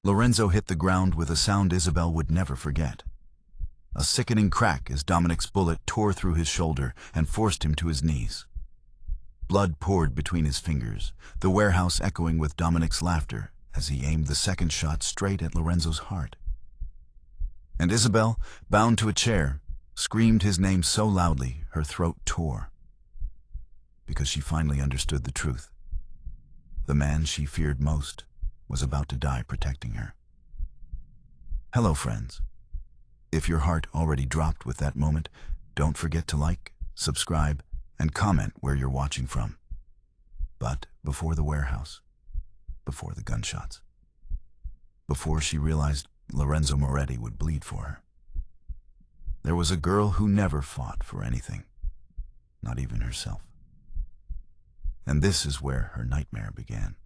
Lorenzo hit the ground with a sound Isabelle would never forget. A sickening crack as Dominic's bullet tore through his shoulder and forced him to his knees. Blood poured between his fingers, the warehouse echoing with Dominic's laughter as he aimed the second shot straight at Lorenzo's heart. And Isabelle, bound to a chair, screamed his name so loudly her throat tore. Because she finally understood the truth. The man she feared most was about to die protecting her. Hello, friends. If your heart already dropped with that moment, don't forget to like, subscribe, and comment where you're watching from. But before the warehouse, before the gunshots, before she realized Lorenzo Moretti would bleed for her, there was a girl who never fought for anything, not even herself. And this is where her nightmare began.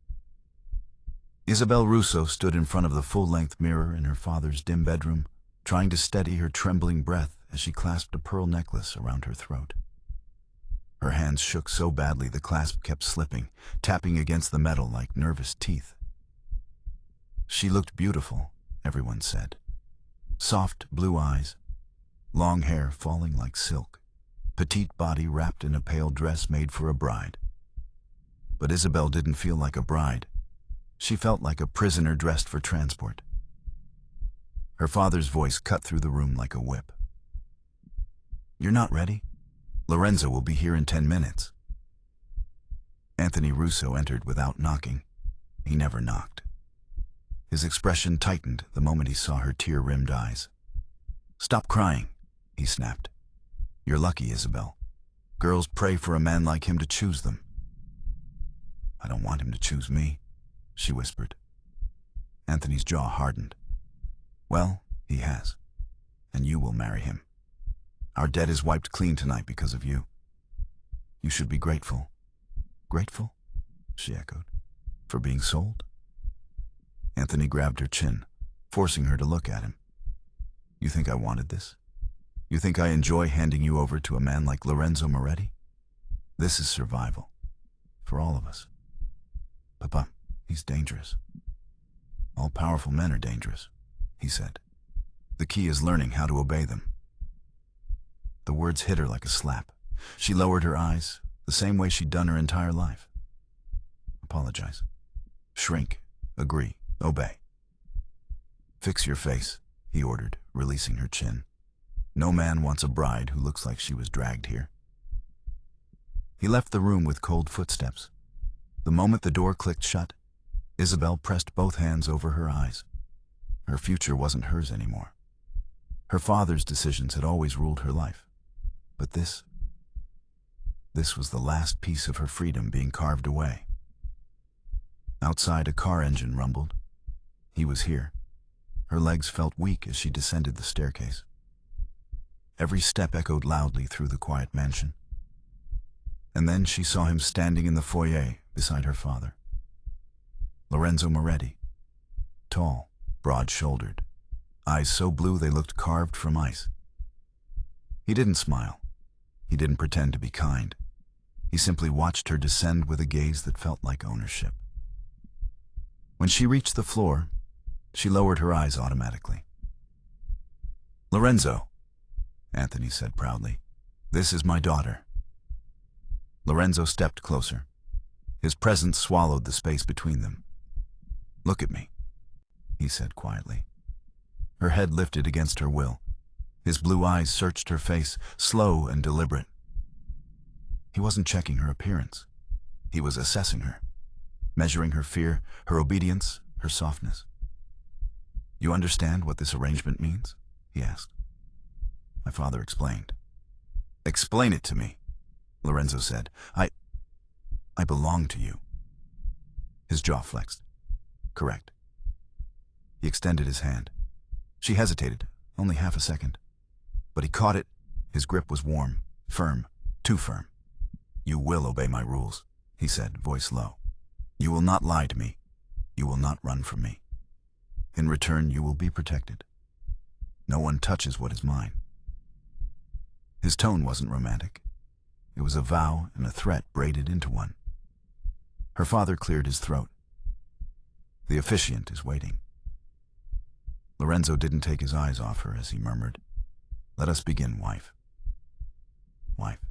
Isabelle Russo stood in front of the full-length mirror in her father's dim bedroom, trying to steady her trembling breath as she clasped a pearl necklace around her throat. Her hands shook so badly the clasp kept slipping, tapping against the metal like nervous teeth. She looked beautiful, everyone said. Soft blue eyes, long hair falling like silk, petite body wrapped in a pale dress made for a bride. But Isabelle didn't feel like a bride. She felt like a prisoner dressed for transport. Her father's voice cut through the room like a whip. "You're not ready? Lorenzo will be here in 10 minutes. Anthony Russo entered without knocking. He never knocked. His expression tightened the moment he saw her tear-rimmed eyes. "Stop crying," he snapped. "You're lucky, Isabelle. Girls pray for a man like him to choose them." "I don't want him to choose me," she whispered. Anthony's jaw hardened. "Well, he has, and you will marry him. Our debt is wiped clean tonight because of you. You should be grateful." "Grateful?" she echoed. "For being sold?" Anthony grabbed her chin, forcing her to look at him. "You think I wanted this? You think I enjoy handing you over to a man like Lorenzo Moretti? This is survival. For all of us. Papa, he's dangerous. All powerful men are dangerous," he said. "The key is learning how to obey them." The words hit her like a slap. She lowered her eyes, the same way she'd done her entire life. "Apologize. Shrink. Agree. Obey." "Fix your face," he ordered, releasing her chin. "No man wants a bride who looks like she was dragged here." He left the room with cold footsteps. The moment the door clicked shut, Isabelle pressed both hands over her eyes. Her future wasn't hers anymore. Her father's decisions had always ruled her life. But this was the last piece of her freedom being carved away. Outside, a car engine rumbled. He was here. Her legs felt weak as she descended the staircase. Every step echoed loudly through the quiet mansion. And then she saw him standing in the foyer beside her father. Lorenzo Moretti. Tall, broad-shouldered, eyes so blue they looked carved from ice. He didn't smile. He didn't pretend to be kind. He simply watched her descend with a gaze that felt like ownership. When she reached the floor, she lowered her eyes automatically. "Lorenzo," Anthony said proudly, "this is my daughter." Lorenzo stepped closer. His presence swallowed the space between them. "Look at me," he said quietly. Her head lifted against her will. His blue eyes searched her face, slow and deliberate. He wasn't checking her appearance. He was assessing her, measuring her fear, her obedience, her softness. "You understand what this arrangement means?" he asked. My father explained. "Explain it to me," Lorenzo said. I belong to you." His jaw flexed. "Correct." He extended his hand. She hesitated, only half a second. But he caught it. His grip was warm, firm, too firm. "You will obey my rules," he said, voice low. "You will not lie to me. You will not run from me. In return, you will be protected. No one touches what is mine." His tone wasn't romantic. It was a vow and a threat braided into one. Her father cleared his throat. "The officiant is waiting." Lorenzo didn't take his eyes off her as he murmured, "Let us begin, wife." Wife.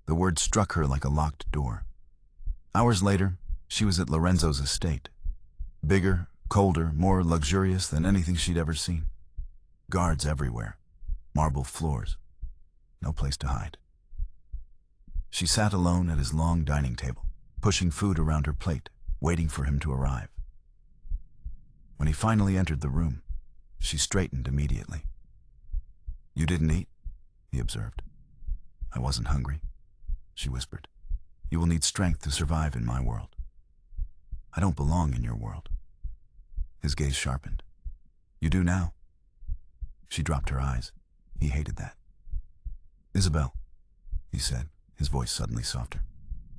The word struck her like a locked door. Hours later, she was at Lorenzo's estate. Bigger, colder, more luxurious than anything she'd ever seen. Guards everywhere. Marble floors. No place to hide. She sat alone at his long dining table, pushing food around her plate, waiting for him to arrive. When he finally entered the room, she straightened immediately. "You didn't eat?" he observed. "I wasn't hungry," she whispered. "You will need strength to survive in my world. I don't belong in your world." His gaze sharpened. "You do now." She dropped her eyes. He hated that. "Isabelle," he said, his voice suddenly softer,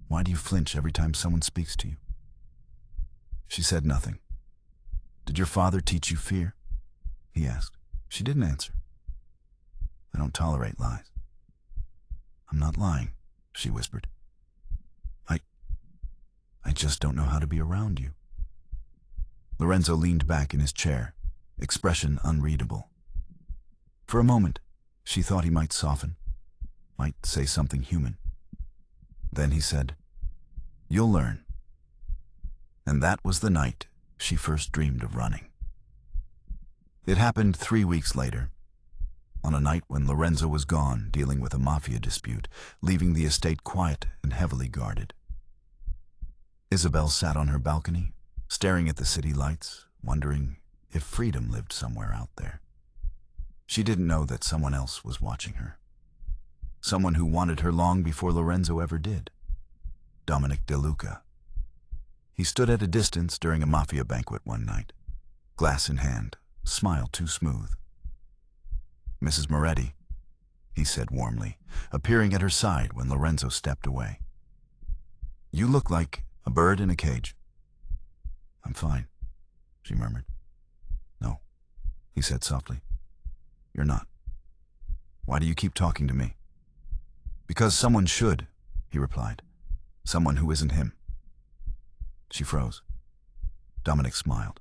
"why do you flinch every time someone speaks to you?" She said nothing. "Did your father teach you fear?" he asked. She didn't answer. "I don't tolerate lies." "I'm not lying," she whispered. I just don't know how to be around you." Lorenzo leaned back in his chair, expression unreadable. For a moment, she thought he might soften, might say something human. Then he said, "You'll learn." And that was the night she first dreamed of running. It happened 3 weeks later, on a night when Lorenzo was gone dealing with a Mafia dispute, leaving the estate quiet and heavily guarded. Isabelle sat on her balcony, staring at the city lights, wondering if freedom lived somewhere out there. She didn't know that someone else was watching her. Someone who wanted her long before Lorenzo ever did. Dominic De Luca. He stood at a distance during a Mafia banquet one night, glass in hand, smile too smooth. "Mrs. Moretti," he said warmly, appearing at her side when Lorenzo stepped away. "You look like a bird in a cage." "I'm fine," she murmured. "No," he said softly. "You're not. Why do you keep talking to me?" "Because someone should," he replied. "Someone who isn't him." She froze. Dominic smiled.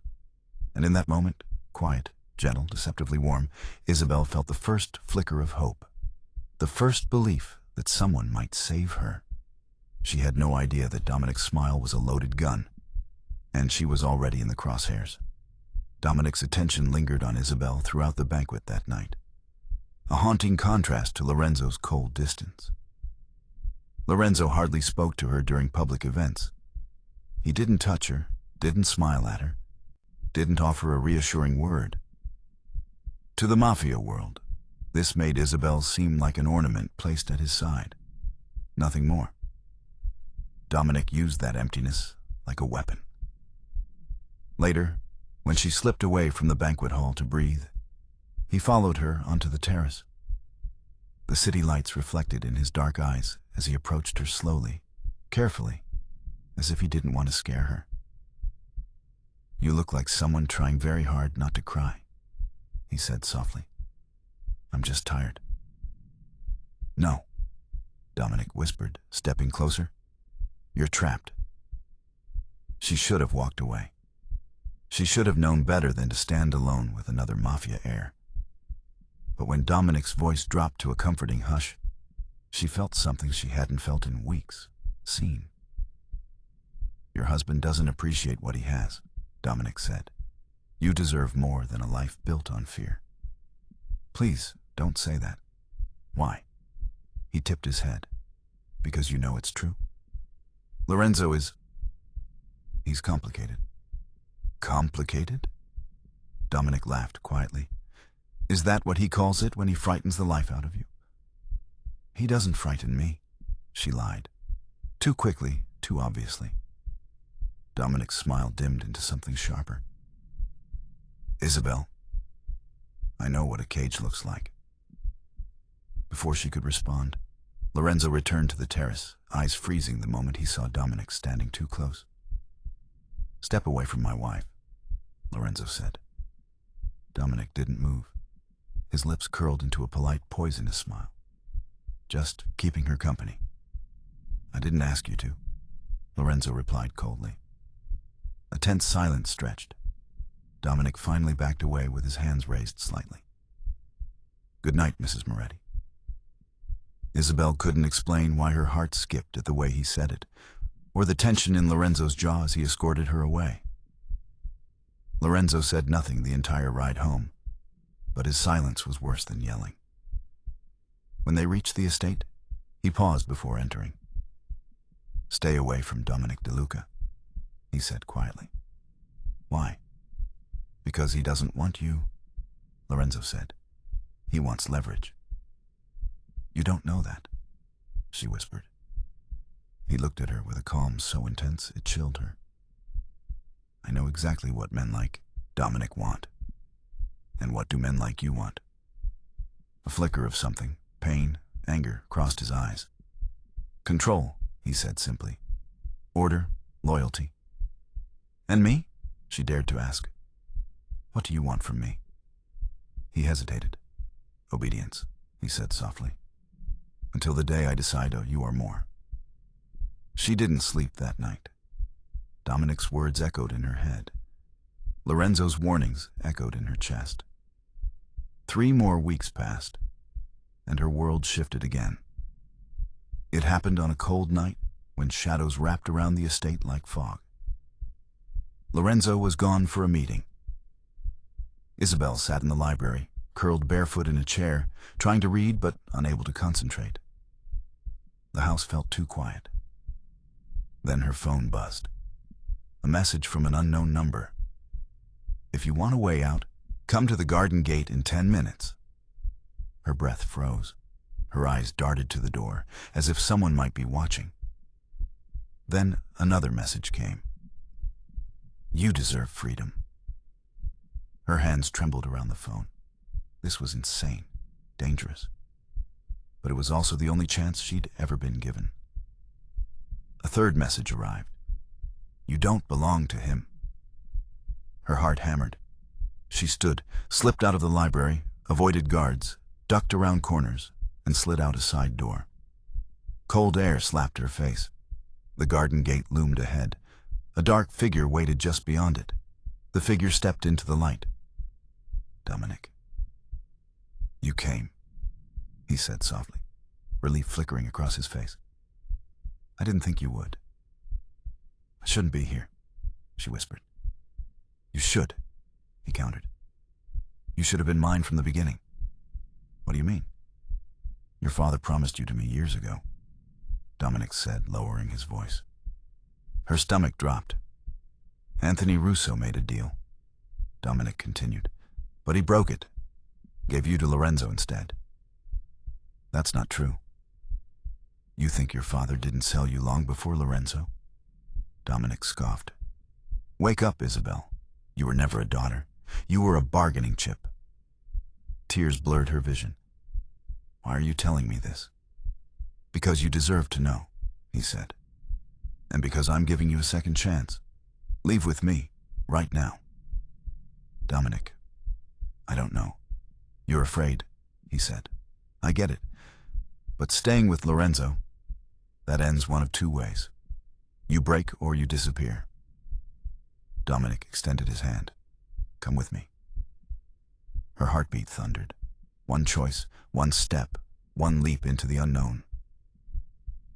And in that moment, quiet, gentle, deceptively warm, Isabelle felt the first flicker of hope. The first belief that someone might save her. She had no idea that Dominic's smile was a loaded gun, and she was already in the crosshairs. Dominic's attention lingered on Isabelle throughout the banquet that night, a haunting contrast to Lorenzo's cold distance. Lorenzo hardly spoke to her during public events. He didn't touch her, didn't smile at her, didn't offer a reassuring word. To the Mafia world, this made Isabelle seem like an ornament placed at his side. Nothing more. Dominic used that emptiness like a weapon. Later, when she slipped away from the banquet hall to breathe, he followed her onto the terrace. The city lights reflected in his dark eyes as he approached her slowly, carefully, as if he didn't want to scare her. "You look like someone trying very hard not to cry," he said softly. "I'm just tired." "No," Dominic whispered, stepping closer. "You're trapped." She should have walked away. She should have known better than to stand alone with another Mafia heir. But when Dominic's voice dropped to a comforting hush, she felt something she hadn't felt in weeks, seen. "Your husband doesn't appreciate what he has," Dominic said. "You deserve more than a life built on fear." "Please, don't say that." "Why?" He tipped his head. "Because you know it's true. Lorenzo is... he's complicated." "Complicated?" Dominic laughed quietly. "Is that what he calls it when he frightens the life out of you?" "He doesn't frighten me," she lied. Too quickly, too obviously. Dominic's smile dimmed into something sharper. "Isabelle, I know what a cage looks like." Before she could respond, Lorenzo returned to the terrace, eyes freezing the moment he saw Dominic standing too close. "Step away from my wife," Lorenzo said. Dominic didn't move. His lips curled into a polite, poisonous smile. "Just keeping her company." "I didn't ask you to," Lorenzo replied coldly. A tense silence stretched. Dominic finally backed away with his hands raised slightly. "Good night, Mrs. Moretti." Isabelle couldn't explain why her heart skipped at the way he said it, or the tension in Lorenzo's jaw as he escorted her away. Lorenzo said nothing the entire ride home, but his silence was worse than yelling. When they reached the estate, he paused before entering. "Stay away from Dominic De Luca," he said quietly. "Why?" "Because he doesn't want you," Lorenzo said. "He wants leverage." "You don't know that," she whispered. He looked at her with a calm so intense it chilled her. "I know exactly what men like Dominic want. And what do men like you want?" A flicker of something, pain, anger, crossed his eyes. "Control," he said simply. "Order, loyalty." "And me?" she dared to ask. "What do you want from me?" He hesitated. "Obedience," he said softly. "Until the day I decide you are more." She didn't sleep that night. Dominic's words echoed in her head. Lorenzo's warnings echoed in her chest. 3 more weeks passed, and her world shifted again. It happened on a cold night when shadows wrapped around the estate like fog. Lorenzo was gone for a meeting. Isabelle sat in the library, curled barefoot in a chair, trying to read but unable to concentrate. The house felt too quiet. Then her phone buzzed. A message from an unknown number. "If you want a way out, come to the garden gate in 10 minutes. Her breath froze. Her eyes darted to the door, as if someone might be watching. Then another message came. "You deserve freedom." Her hands trembled around the phone. This was insane, dangerous. But it was also the only chance she'd ever been given. A third message arrived. "You don't belong to him." Her heart hammered. She stood, slipped out of the library, avoided guards, ducked around corners, and slid out a side door. Cold air slapped her face. The garden gate loomed ahead. A dark figure waited just beyond it. The figure stepped into the light. "Dominic." "You came," he said softly, relief flickering across his face. "I didn't think you would." "I shouldn't be here," she whispered. "You should," he countered. "You should have been mine from the beginning." "What do you mean?" "Your father promised you to me years ago," Dominic said, lowering his voice. Her stomach dropped. "Anthony Russo made a deal," Dominic continued, "but he broke it. Gave you to Lorenzo instead." "That's not true." "You think your father didn't sell you long before Lorenzo?" Dominic scoffed. "Wake up, Isabelle. You were never a daughter. You were a bargaining chip." Tears blurred her vision. "Why are you telling me this?" "Because you deserve to know," he said. "And because I'm giving you a second chance. Leave with me, right now." "Dominic, I don't know." "You're afraid," he said. "I get it. But staying with Lorenzo, that ends one of 2 ways. You break or you disappear." Dominic extended his hand. "Come with me." Her heartbeat thundered. One choice, one step, one leap into the unknown.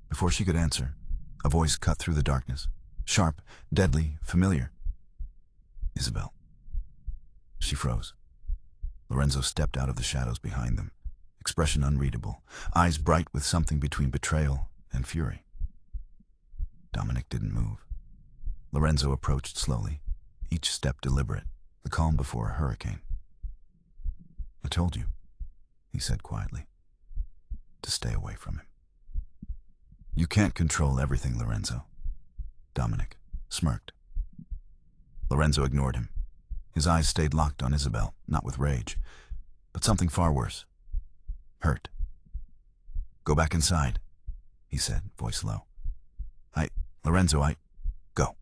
Before she could answer, a voice cut through the darkness. Sharp, deadly, familiar. "Isabelle." She froze. Lorenzo stepped out of the shadows behind them, expression unreadable, eyes bright with something between betrayal and fury. Dominic didn't move. Lorenzo approached slowly, each step deliberate, the calm before a hurricane. "I told you," he said quietly, "to stay away from him." "You can't control everything, Lorenzo." Dominic smirked. Lorenzo ignored him. His eyes stayed locked on Isabelle, not with rage, but something far worse. Hurt. "Go back inside," he said, voice low. Lorenzo, Go,"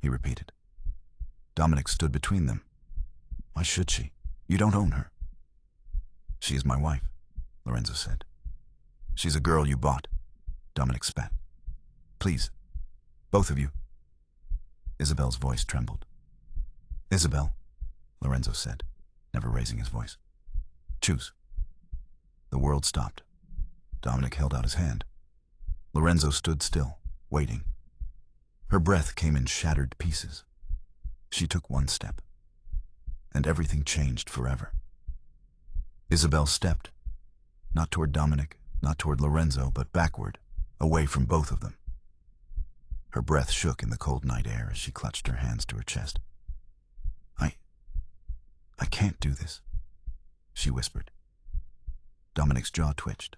he repeated. Dominic stood between them. "Why should she? You don't own her." "She is my wife," Lorenzo said. "She's a girl you bought," Dominic spat. "Please, both of you." Isabelle's voice trembled. "Isabelle, Lorenzo said, never raising his voice. Choose. The world stopped. Dominic held out his hand. Lorenzo stood still, waiting. Her breath came in shattered pieces. She took one step, and everything changed forever. Isabelle stepped, not toward Dominic, not toward Lorenzo, but backward, away from both of them. Her breath shook in the cold night air as she clutched her hands to her chest. I can't do this, she whispered. Dominic's jaw twitched.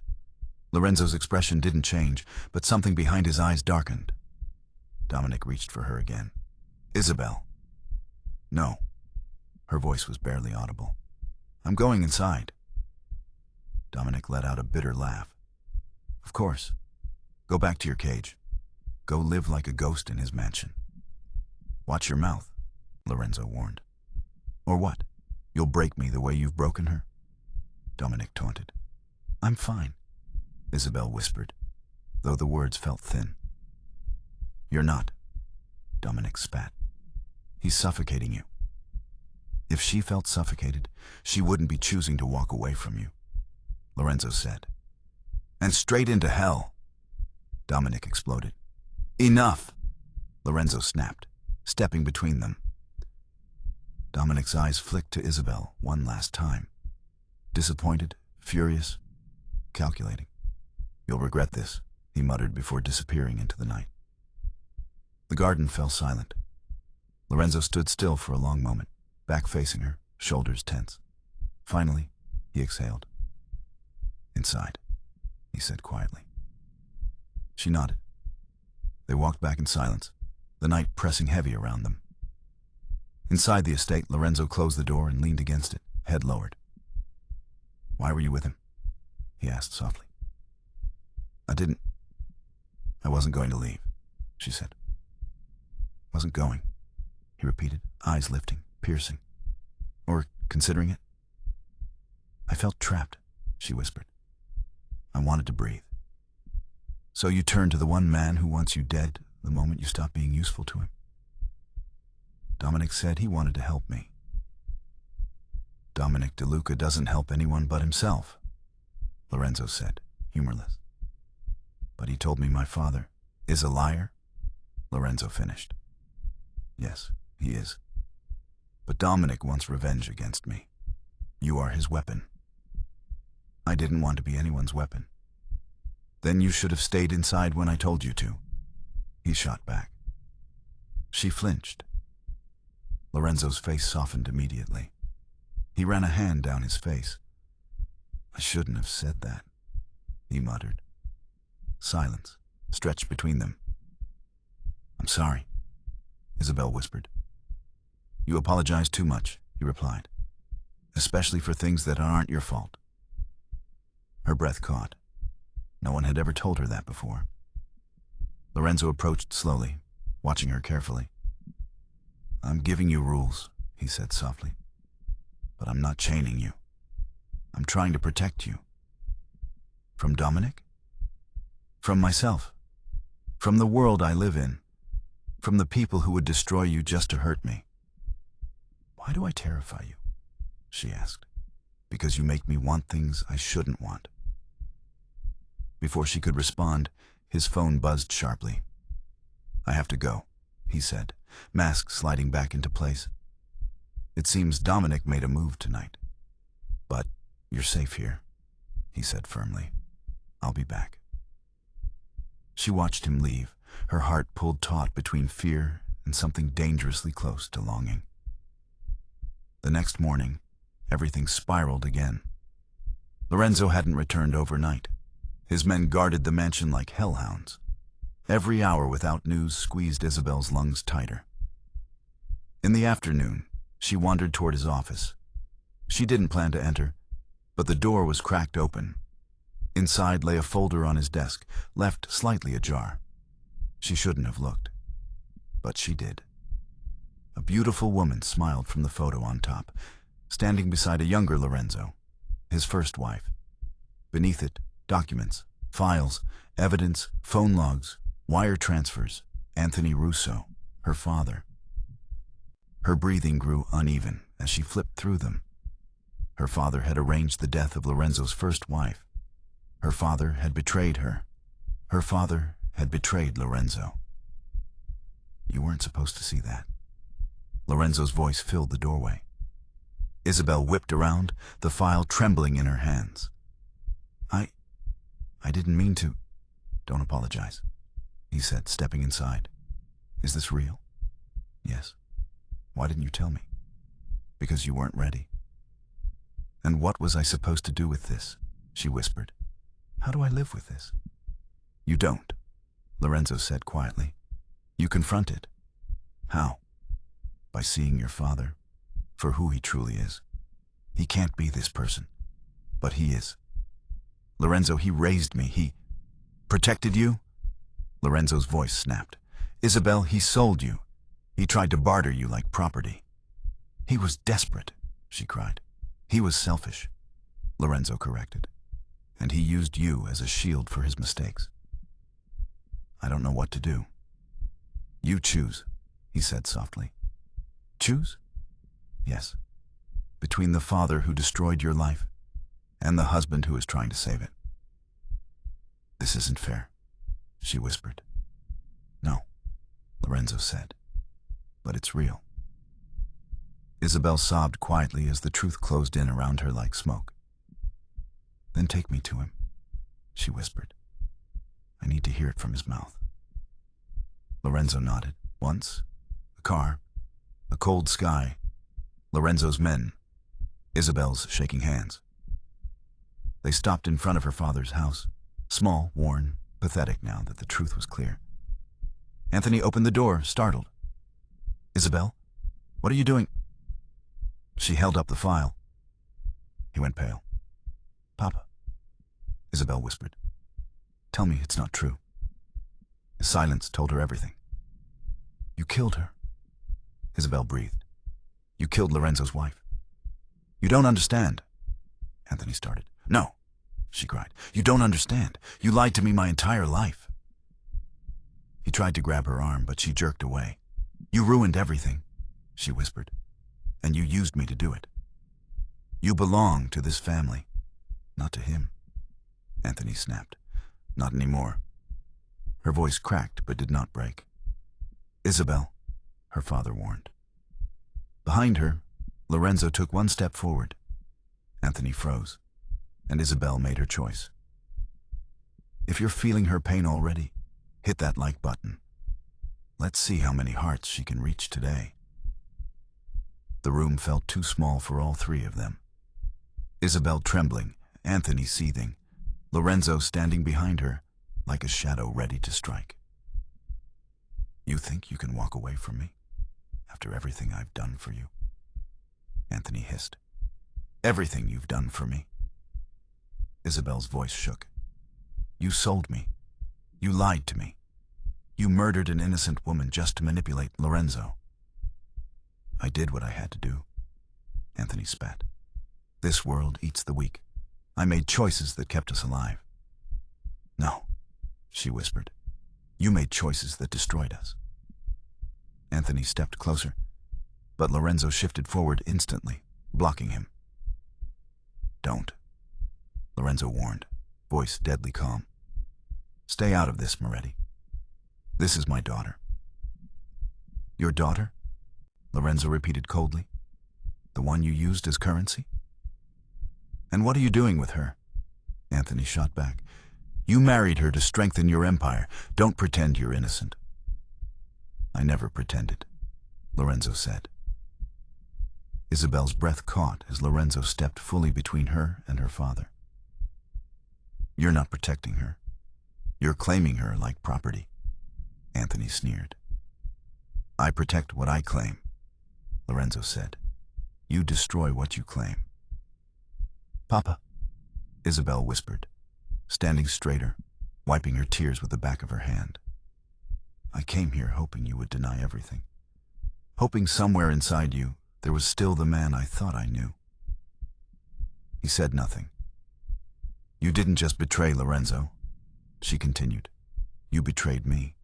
Lorenzo's expression didn't change, but something behind his eyes darkened. Dominic reached for her again. Isabelle. No. Her voice was barely audible. I'm going inside. Dominic let out a bitter laugh. Of course. Go back to your cage. Go live like a ghost in his mansion. Watch your mouth, Lorenzo warned. Or what? You'll break me the way you've broken her? Dominic taunted. I'm fine, Isabelle whispered, though the words felt thin. You're not, Dominic spat. He's suffocating you. If she felt suffocated, she wouldn't be choosing to walk away from you, Lorenzo said. And straight into hell, Dominic exploded. Enough, Lorenzo snapped, stepping between them. Dominic's eyes flicked to Isabelle one last time. Disappointed, furious, calculating. You'll regret this, he muttered before disappearing into the night. The garden fell silent. Lorenzo stood still for a long moment, back facing her, shoulders tense. Finally, he exhaled. Inside, he said quietly. She nodded. They walked back in silence, the night pressing heavy around them. Inside the estate, Lorenzo closed the door and leaned against it, head lowered. Why were you with him? He asked softly. I wasn't going to leave, she said. Wasn't going, he repeated, eyes lifting, piercing. Or considering it? I felt trapped, she whispered. I wanted to breathe. So you turned to the one man who wants you dead the moment you stop being useful to him? Dominic said he wanted to help me. Dominic De Luca doesn't help anyone but himself, Lorenzo said, humorless. But he told me my father is a liar, Lorenzo finished. Yes, he is. But Dominic wants revenge against me. You are his weapon. I didn't want to be anyone's weapon. Then you should have stayed inside when I told you to, he shot back. She flinched. Lorenzo's face softened immediately. He ran a hand down his face. I shouldn't have said that, he muttered. Silence stretched between them. I'm sorry, Isabelle whispered. You apologize too much, he replied, especially for things that aren't your fault. Her breath caught. No one had ever told her that before. Lorenzo approached slowly, watching her carefully. I'm giving you rules, he said softly. But I'm not chaining you. I'm trying to protect you. From Dominic? From myself. From the world I live in. From the people who would destroy you just to hurt me. Why do I terrify you? She asked. Because you make me want things I shouldn't want. Before she could respond, his phone buzzed sharply. I have to go, he said, mask sliding back into place. It seems Dominic made a move tonight. But you're safe here, he said firmly. I'll be back. She watched him leave, her heart pulled taut between fear and something dangerously close to longing. The next morning, everything spiraled again. Lorenzo hadn't returned overnight. His men guarded the mansion like hellhounds. Every hour without news squeezed Isabelle's lungs tighter. In the afternoon, she wandered toward his office. She didn't plan to enter, but the door was cracked open. Inside lay a folder on his desk, left slightly ajar. She shouldn't have looked, but she did. A beautiful woman smiled from the photo on top, standing beside a younger Lorenzo, his first wife. Beneath it, documents, files, evidence, phone logs, wire transfers, Anthony Russo, her father. Her breathing grew uneven as she flipped through them. Her father had arranged the death of Lorenzo's first wife. Her father had betrayed her. Her father had betrayed Lorenzo. You weren't supposed to see that. Lorenzo's voice filled the doorway. Isabelle whipped around, the file trembling in her hands. I didn't mean to. Don't apologize, he said, stepping inside. Is this real? Yes. Why didn't you tell me? Because you weren't ready. And what was I supposed to do with this? She whispered. How do I live with this? You don't, Lorenzo said quietly. You confront it. How? By seeing your father for who he truly is. He can't be this person, but he is. Lorenzo, he raised me. He protected you? Lorenzo's voice snapped. Isabelle, he sold you. He tried to barter you like property. He was desperate, she cried. He was selfish, Lorenzo corrected. And he used you as a shield for his mistakes. I don't know what to do. You choose, he said softly. Choose? Yes. Between the father who destroyed your life and the husband who is trying to save it. This isn't fair, she whispered. No, Lorenzo said, but it's real. Isabelle sobbed quietly as the truth closed in around her like smoke. Then take me to him, she whispered. I need to hear it from his mouth. Lorenzo nodded. Once, a car, a cold sky, Lorenzo's men, Isabelle's shaking hands. They stopped in front of her father's house, small, worn, pathetic now that the truth was clear. Anthony opened the door, startled. Isabelle, what are you doing? She held up the file. He went pale. Papa, Isabelle whispered. Tell me it's not true. His silence told her everything. You killed her, Isabelle breathed. You killed Lorenzo's wife. You don't understand, Anthony started. No, she cried. You don't understand. You lied to me my entire life. He tried to grab her arm, but she jerked away. You ruined everything, she whispered, and you used me to do it. You belong to this family, not to him, Anthony snapped. Not anymore. Her voice cracked but did not break. Isabelle, her father warned. Behind her, Lorenzo took one step forward. Anthony froze, and Isabelle made her choice. If you're feeling her pain already, hit that like button. Let's see how many hearts she can reach today. The room felt too small for all three of them. Isabelle trembling, Anthony seething, Lorenzo standing behind her like a shadow ready to strike. You think you can walk away from me after everything I've done for you? Anthony hissed. Everything you've done for me. Isabelle's voice shook. You sold me. You lied to me. You murdered an innocent woman just to manipulate Lorenzo. I did what I had to do, Anthony spat. This world eats the weak. I made choices that kept us alive. No, she whispered. You made choices that destroyed us. Anthony stepped closer, but Lorenzo shifted forward instantly, blocking him. Don't, Lorenzo warned, voice deadly calm. Stay out of this, Moretti. This is my daughter. Your daughter? Lorenzo repeated coldly. The one you used as currency? And what are you doing with her? Anthony shot back. You married her to strengthen your empire. Don't pretend you're innocent. I never pretended, Lorenzo said. Isabelle's breath caught as Lorenzo stepped fully between her and her father. You're not protecting her. You're claiming her like property, Anthony sneered. I protect what I claim, Lorenzo said. You destroy what you claim. Papa, Isabelle whispered, standing straighter, wiping her tears with the back of her hand. I came here hoping you would deny everything. Hoping somewhere inside you there was still the man I thought I knew. He said nothing. You didn't just betray Lorenzo, she continued. You betrayed me.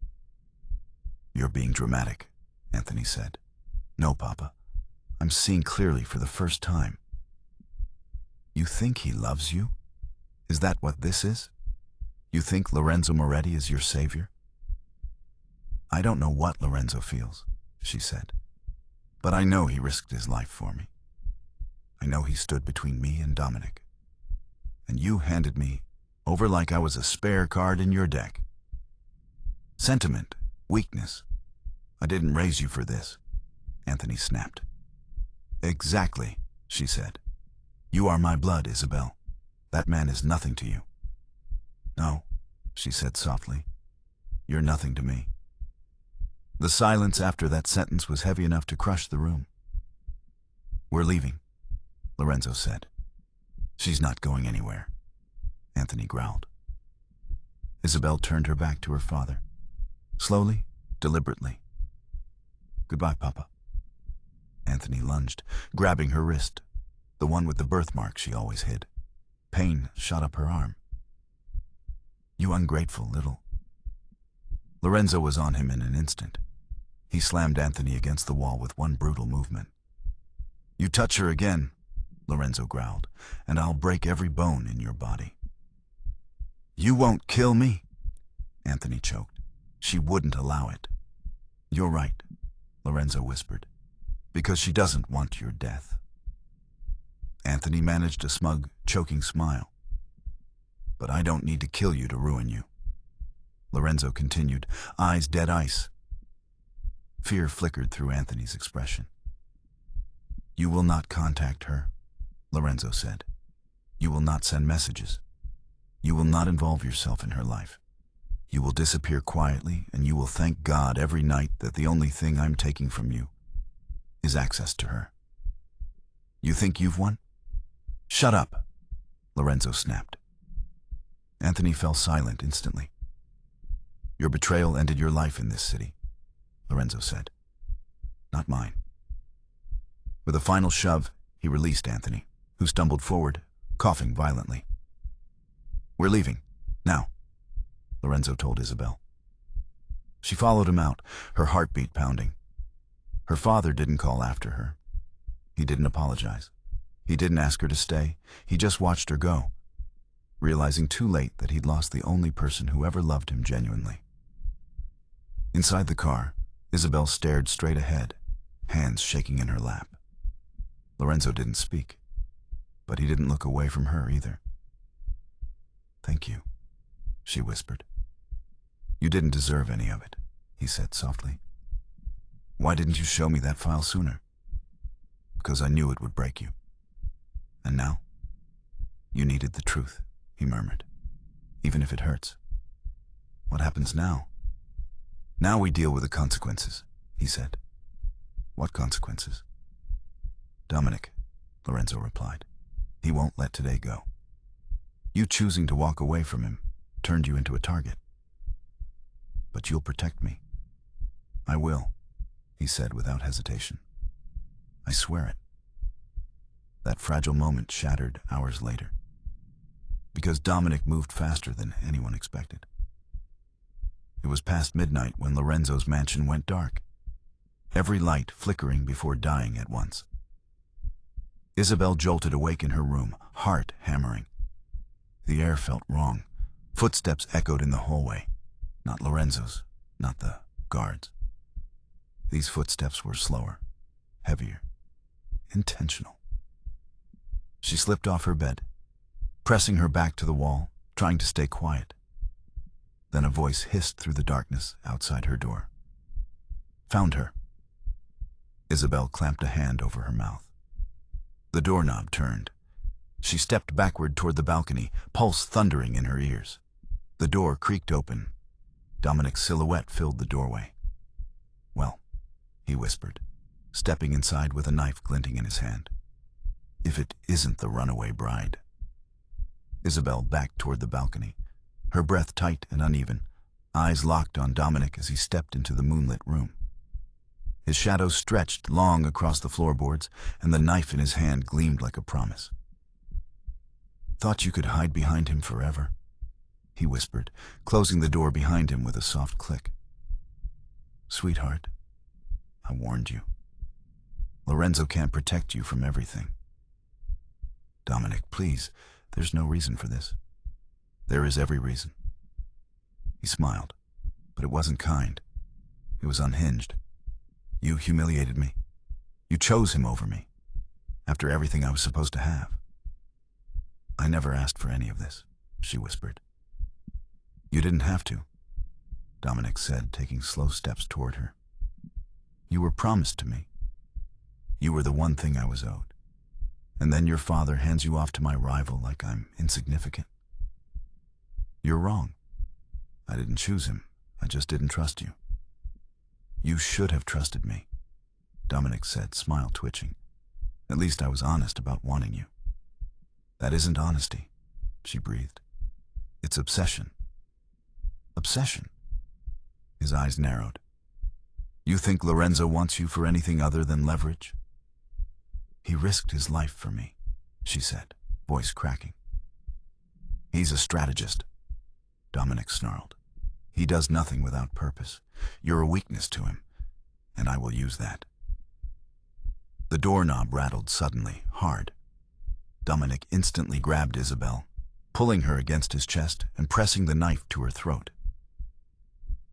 You're being dramatic, Anthony said. No, Papa. I'm seeing clearly for the first time. You think he loves you? Is that what this is? You think Lorenzo Moretti is your savior? I don't know what Lorenzo feels, she said, but I know he risked his life for me. I know he stood between me and Dominic. And you handed me over like I was a spare card in your deck. Sentiment, weakness. I didn't raise you for this, Anthony snapped. Exactly, she said. You are my blood, Isabelle. That man is nothing to you. No, she said softly. You're nothing to me. The silence after that sentence was heavy enough to crush the room. We're leaving, Lorenzo said. She's not going anywhere, Anthony growled. Isabelle turned her back to her father. Slowly, deliberately. Goodbye, Papa. Anthony lunged, grabbing her wrist, the one with the birthmark she always hid. Pain shot up her arm. You ungrateful little... Lorenzo was on him in an instant. He slammed Anthony against the wall with one brutal movement. You touch her again, Lorenzo growled, and I'll break every bone in your body. You won't kill me, Anthony choked. She wouldn't allow it. You're right, Lorenzo whispered, because she doesn't want your death. Anthony managed a smug, choking smile. But I don't need to kill you to ruin you, Lorenzo continued, eyes dead ice. Fear flickered through Anthony's expression. You will not contact her, Lorenzo said. You will not send messages. You will not involve yourself in her life. You will disappear quietly, and you will thank God every night that the only thing I'm taking from you is access to her. You think you've won? Shut up, Lorenzo snapped. Anthony fell silent instantly. Your betrayal ended your life in this city, Lorenzo said. Not mine. With a final shove, he released Anthony, who stumbled forward, coughing violently. We're leaving, now, Lorenzo told Isabelle. She followed him out, her heartbeat pounding. Her father didn't call after her. He didn't apologize. He didn't ask her to stay. He just watched her go, realizing too late that he'd lost the only person who ever loved him genuinely. Inside the car, Isabelle stared straight ahead, hands shaking in her lap. Lorenzo didn't speak, but he didn't look away from her either. Thank you, she whispered. You didn't deserve any of it, he said softly. Why didn't you show me that file sooner? Because I knew it would break you. And now? You needed the truth, he murmured, even if it hurts. What happens now? Now we deal with the consequences, he said. What consequences? Dominic, Lorenzo replied. He won't let today go. You choosing to walk away from him turned you into a target. But you'll protect me. I will, he said without hesitation. I swear it. That fragile moment shattered hours later, because Dominic moved faster than anyone expected. It was past midnight when Lorenzo's mansion went dark, every light flickering before dying at once. Isabelle jolted awake in her room, heart hammering. The air felt wrong. Footsteps echoed in the hallway. Not Lorenzo's, not the guards. These footsteps were slower, heavier, intentional. She slipped off her bed, pressing her back to the wall, trying to stay quiet. Then a voice hissed through the darkness outside her door. Found her. Isabelle clamped a hand over her mouth. The doorknob turned. She stepped backward toward the balcony, pulse thundering in her ears. The door creaked open. Dominic's silhouette filled the doorway. Well, he whispered, stepping inside with a knife glinting in his hand. If it isn't the runaway bride. Isabelle backed toward the balcony, her breath tight and uneven, eyes locked on Dominic as he stepped into the moonlit room. His shadow stretched long across the floorboards, and the knife in his hand gleamed like a promise. Thought you could hide behind him forever, he whispered, closing the door behind him with a soft click. Sweetheart, I warned you. Lorenzo can't protect you from everything. Dominic, please, there's no reason for this. There is every reason. He smiled, but it wasn't kind. It was unhinged. You humiliated me. You chose him over me, after everything I was supposed to have. I never asked for any of this, she whispered. You didn't have to, Dominic said, taking slow steps toward her. You were promised to me. You were the one thing I was owed. And then your father hands you off to my rival like I'm insignificant. You're wrong. I didn't choose him. I just didn't trust you. You should have trusted me, Dominic said, smile twitching. At least I was honest about wanting you. That isn't honesty, she breathed. It's obsession. Obsession? His eyes narrowed. You think Lorenzo wants you for anything other than leverage? He risked his life for me, she said, voice cracking. He's a strategist, Dominic snarled. He does nothing without purpose. You're a weakness to him, and I will use that. The doorknob rattled suddenly, hard. Dominic instantly grabbed Isabelle, pulling her against his chest and pressing the knife to her throat.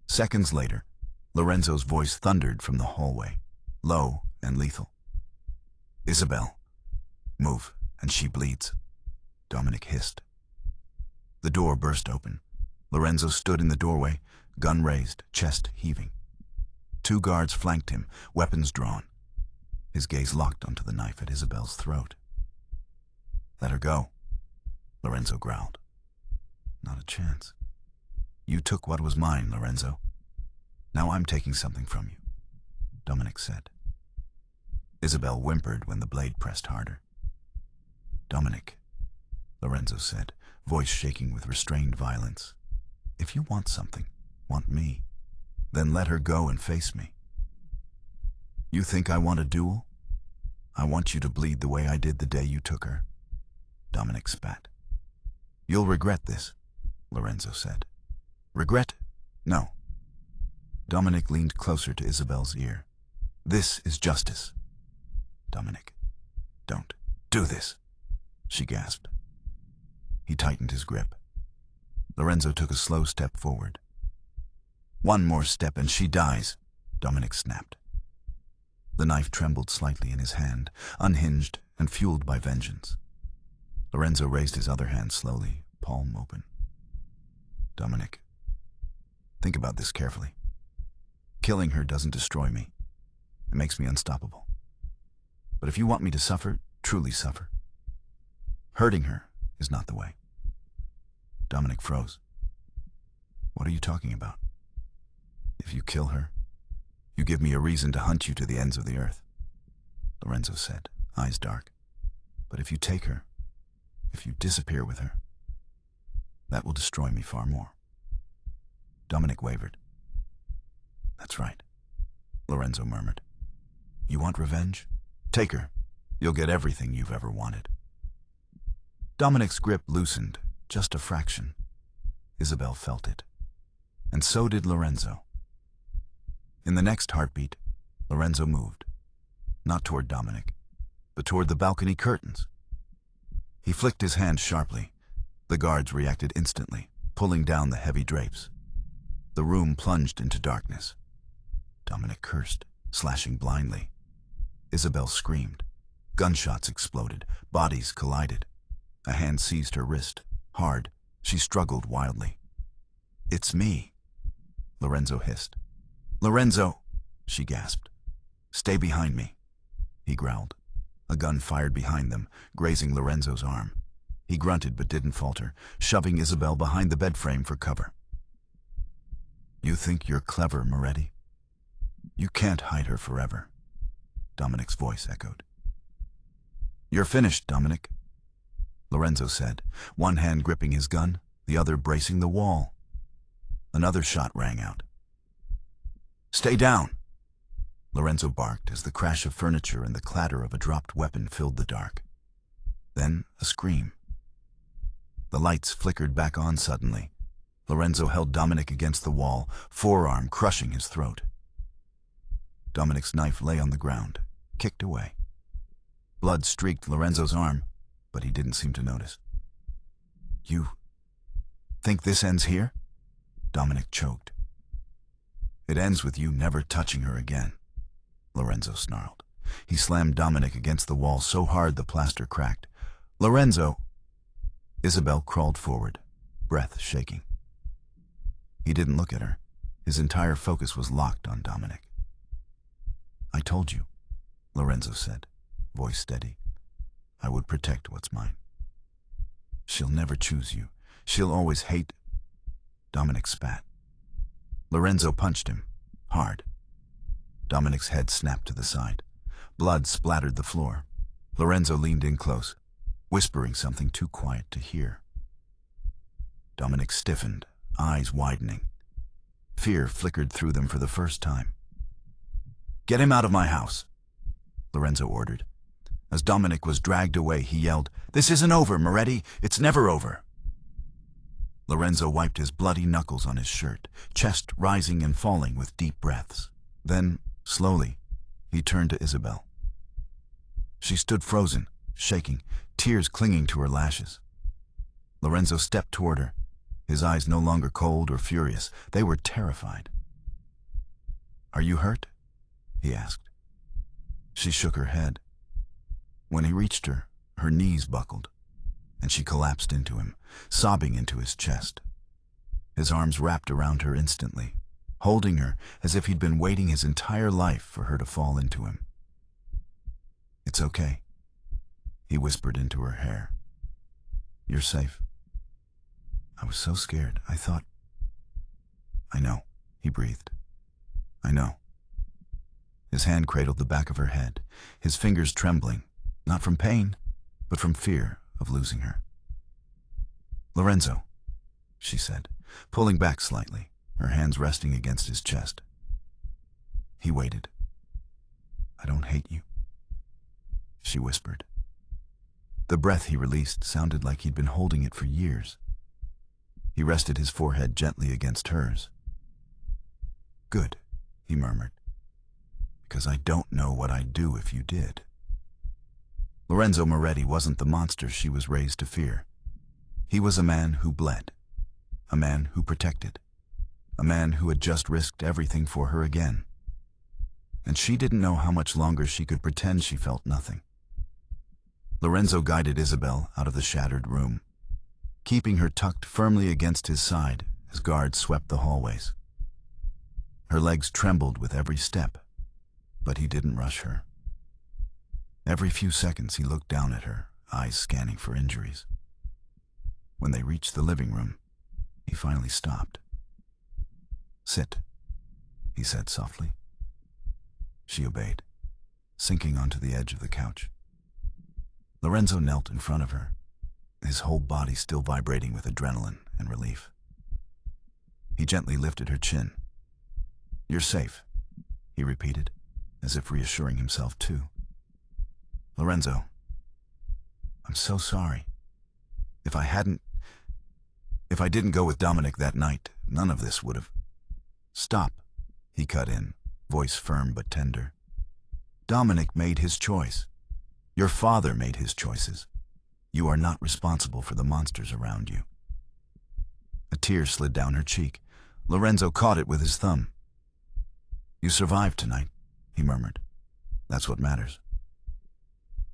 Seconds later, Lorenzo's voice thundered from the hallway, low and lethal. Isabelle, move, and she bleeds, Dominic hissed. The door burst open. Lorenzo stood in the doorway, gun raised, chest heaving. 2 guards flanked him, weapons drawn. His gaze locked onto the knife at Isabelle's throat. Let her go, Lorenzo growled. Not a chance. You took what was mine, Lorenzo. Now I'm taking something from you, Dominic said. Isabelle whimpered when the blade pressed harder. Dominic, Lorenzo said, voice shaking with restrained violence. If you want something, want me, then let her go and face me. You think I want a duel? I want you to bleed the way I did the day you took her, Dominic spat. You'll regret this, Lorenzo said. Regret? No. Dominic leaned closer to Isabelle's ear. This is justice. Dominic, don't do this, she gasped. He tightened his grip. Lorenzo took a slow step forward. One more step and she dies, Dominic snapped. The knife trembled slightly in his hand, unhinged and fueled by vengeance. Lorenzo raised his other hand slowly, palm open. Dominic, think about this carefully. Killing her doesn't destroy me. It makes me unstoppable. But if you want me to suffer, truly suffer. Hurting her is not the way. Dominic froze. What are you talking about? If you kill her, you give me a reason to hunt you to the ends of the earth, Lorenzo said, eyes dark. But if you take her, if you disappear with her, that will destroy me far more. Dominic wavered. That's right, Lorenzo murmured. You want revenge? Take her. You'll get everything you've ever wanted. Dominic's grip loosened, just a fraction. Isabelle felt it. And so did Lorenzo. In the next heartbeat, Lorenzo moved. Not toward Dominic, but toward the balcony curtains. He flicked his hand sharply. The guards reacted instantly, pulling down the heavy drapes. The room plunged into darkness. Dominic cursed, slashing blindly. Isabelle screamed. Gunshots exploded. Bodies collided. A hand seized her wrist. Hard, she struggled wildly. It's me, Lorenzo hissed. Lorenzo, she gasped. Stay behind me, he growled. A gun fired behind them, grazing Lorenzo's arm. He grunted but didn't falter, shoving Isabelle behind the bed frame for cover. You think you're clever, Moretti? You can't hide her forever, Dominic's voice echoed. You're finished, Dominic, Lorenzo said, one hand gripping his gun, the other bracing the wall. Another shot rang out. Stay down, Lorenzo barked as the crash of furniture and the clatter of a dropped weapon filled the dark. Then a scream. The lights flickered back on suddenly. Lorenzo held Dominic against the wall, forearm crushing his throat. Dominic's knife lay on the ground, kicked away. Blood streaked Lorenzo's arm, but he didn't seem to notice. "You think this ends here?" Dominic choked. "It ends with you never touching her again," Lorenzo snarled. He slammed Dominic against the wall so hard the plaster cracked. "Lorenzo!" Isabelle crawled forward, breath shaking. He didn't look at her. His entire focus was locked on Dominic. "I told you," Lorenzo said, voice steady. "I would protect what's mine. She'll never choose you. She'll always hate—" Dominic spat. Lorenzo punched him, hard. Dominic's head snapped to the side. Blood splattered the floor. Lorenzo leaned in close, whispering something too quiet to hear. Dominic stiffened, eyes widening. Fear flickered through them for the first time. "Get him out of my house," Lorenzo ordered. As Dominic was dragged away, he yelled, "This isn't over, Moretti. It's never over." Lorenzo wiped his bloody knuckles on his shirt, chest rising and falling with deep breaths. Then, slowly, he turned to Isabelle. She stood frozen, shaking, tears clinging to her lashes. Lorenzo stepped toward her, his eyes no longer cold or furious. They were terrified. "Are you hurt?" he asked. She shook her head. When he reached her, her knees buckled, and she collapsed into him, sobbing into his chest. His arms wrapped around her instantly, holding her as if he'd been waiting his entire life for her to fall into him. "It's okay," he whispered into her hair. "You're safe." "I was so scared. I thought—" "I know," he breathed. "I know." His hand cradled the back of her head, his fingers trembling, not from pain, but from fear of losing her. "Lorenzo," she said, pulling back slightly, her hands resting against his chest. He waited. "I don't hate you," she whispered. The breath he released sounded like he'd been holding it for years. He rested his forehead gently against hers. "Good," he murmured, "because I don't know what I'd do if you did." Lorenzo Moretti wasn't the monster she was raised to fear. He was a man who bled, a man who protected, a man who had just risked everything for her again. And she didn't know how much longer she could pretend she felt nothing. Lorenzo guided Isabelle out of the shattered room, keeping her tucked firmly against his side as guards swept the hallways. Her legs trembled with every step, but he didn't rush her. Every few seconds he looked down at her, eyes scanning for injuries. When they reached the living room, he finally stopped. "Sit," he said softly. She obeyed, sinking onto the edge of the couch. Lorenzo knelt in front of her, his whole body still vibrating with adrenaline and relief. He gently lifted her chin. "You're safe," he repeated, as if reassuring himself too. "Lorenzo, I'm so sorry. If I didn't go with Dominic that night, none of this would have—" "Stop," he cut in, voice firm but tender. "Dominic made his choice. Your father made his choices. You are not responsible for the monsters around you." A tear slid down her cheek. Lorenzo caught it with his thumb. "You survived tonight," he murmured. "That's what matters."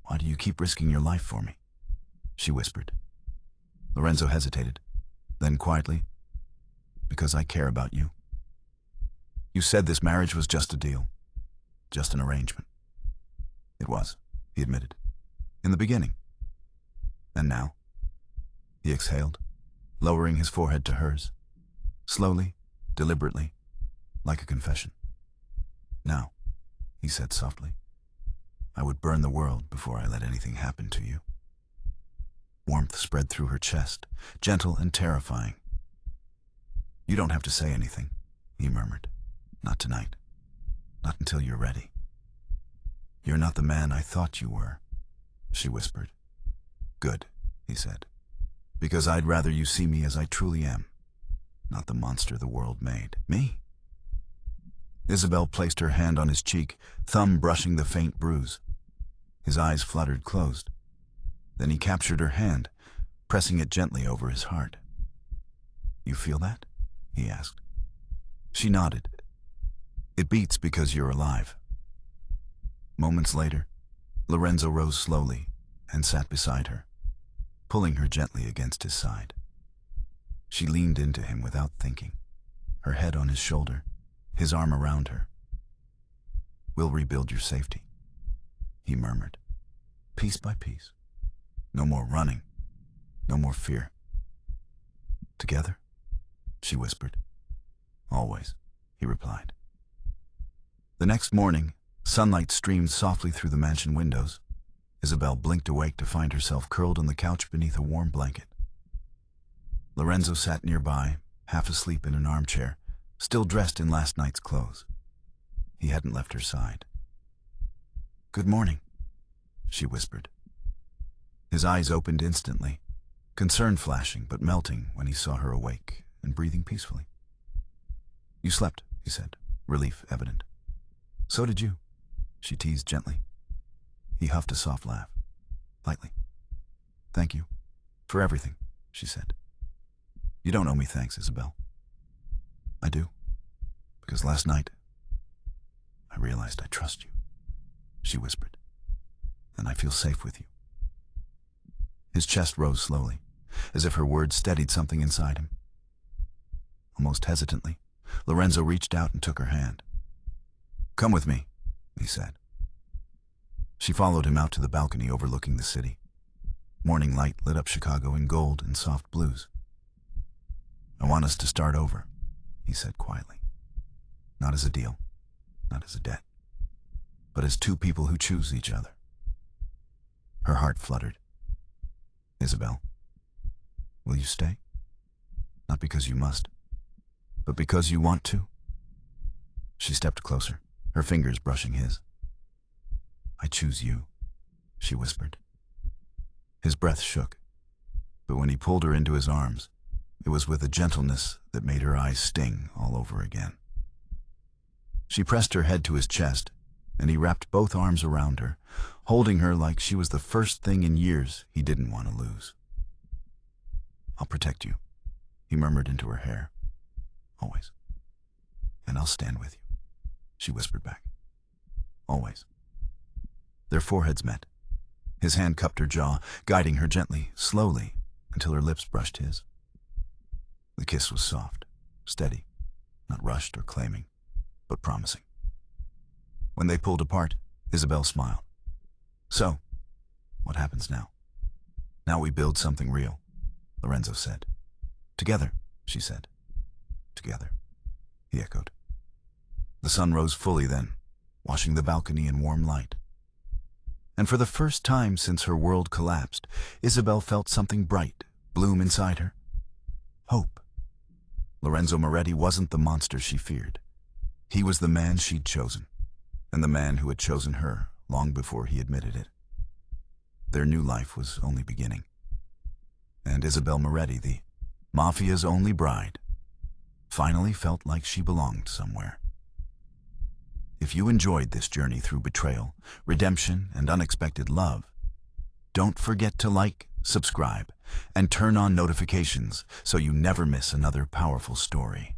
"Why do you keep risking your life for me?" she whispered. Lorenzo hesitated. Then quietly, "Because I care about you. You said this marriage was just a deal, just an arrangement." "It was," he admitted. "In the beginning. And now?" He exhaled, lowering his forehead to hers, slowly, deliberately, like a confession. "Now," he said softly, "I would burn the world before I let anything happen to you." Warmth spread through her chest, gentle and terrifying. "You don't have to say anything," he murmured. "Not tonight. Not until you're ready." "You're not the man I thought you were," she whispered. "Good," he said, "because I'd rather you see me as I truly am, not the monster the world made." "Me?" Isabelle placed her hand on his cheek, thumb brushing the faint bruise. His eyes fluttered closed. Then he captured her hand, pressing it gently over his heart. "You feel that?" he asked. She nodded. "It beats because you're alive." Moments later, Lorenzo rose slowly and sat beside her, pulling her gently against his side. She leaned into him without thinking, her head on his shoulder, his arm around her. "We'll rebuild your safety," he murmured, piece by piece. "No more running, no more fear." "Together?" she whispered. "Always," he replied. The next morning, sunlight streamed softly through the mansion windows. Isabelle blinked awake to find herself curled on the couch beneath a warm blanket. Lorenzo sat nearby, half asleep in an armchair, still dressed in last night's clothes. He hadn't left her side. "Good morning," she whispered. His eyes opened instantly, concern flashing but melting when he saw her awake and breathing peacefully. "You slept," he said, relief evident. "So did you," she teased gently. He huffed a soft laugh, lightly. "Thank you for everything," she said. "You don't owe me thanks, Isabelle." "I do, because last night I realized I trust you," she whispered, "and I feel safe with you." His chest rose slowly, as if her words steadied something inside him. Almost hesitantly, Lorenzo reached out and took her hand. "Come with me," he said. She followed him out to the balcony overlooking the city. Morning light lit up Chicago in gold and soft blues. "I want us to start over," he said quietly. "Not as a deal, not as a debt, but as two people who choose each other." Her heart fluttered. "Isabelle, will you stay? Not because you must, but because you want to?" She stepped closer, her fingers brushing his. "I choose you," she whispered. His breath shook, but when he pulled her into his arms, it was with a gentleness that made her eyes sting all over again. She pressed her head to his chest, and he wrapped both arms around her, holding her like she was the first thing in years he didn't want to lose. "I'll protect you," he murmured into her hair. "Always. And I'll stand with you," she whispered back. "Always." Their foreheads met. His hand cupped her jaw, guiding her gently, slowly, until her lips brushed his. The kiss was soft, steady, not rushed or claiming, but promising. When they pulled apart, Isabelle smiled. "So, what happens now?" "Now we build something real," Lorenzo said. "Together," she said. "Together," he echoed. The sun rose fully then, washing the balcony in warm light. And for the first time since her world collapsed, Isabelle felt something bright bloom inside her. Hope. Lorenzo Moretti wasn't the monster she feared. He was the man she'd chosen, and the man who had chosen her long before he admitted it. Their new life was only beginning. And Isabelle Moretti, the Mafia's only bride, finally felt like she belonged somewhere. If you enjoyed this journey through betrayal, redemption, and unexpected love, don't forget to like, subscribe, and turn on notifications so you never miss another powerful story.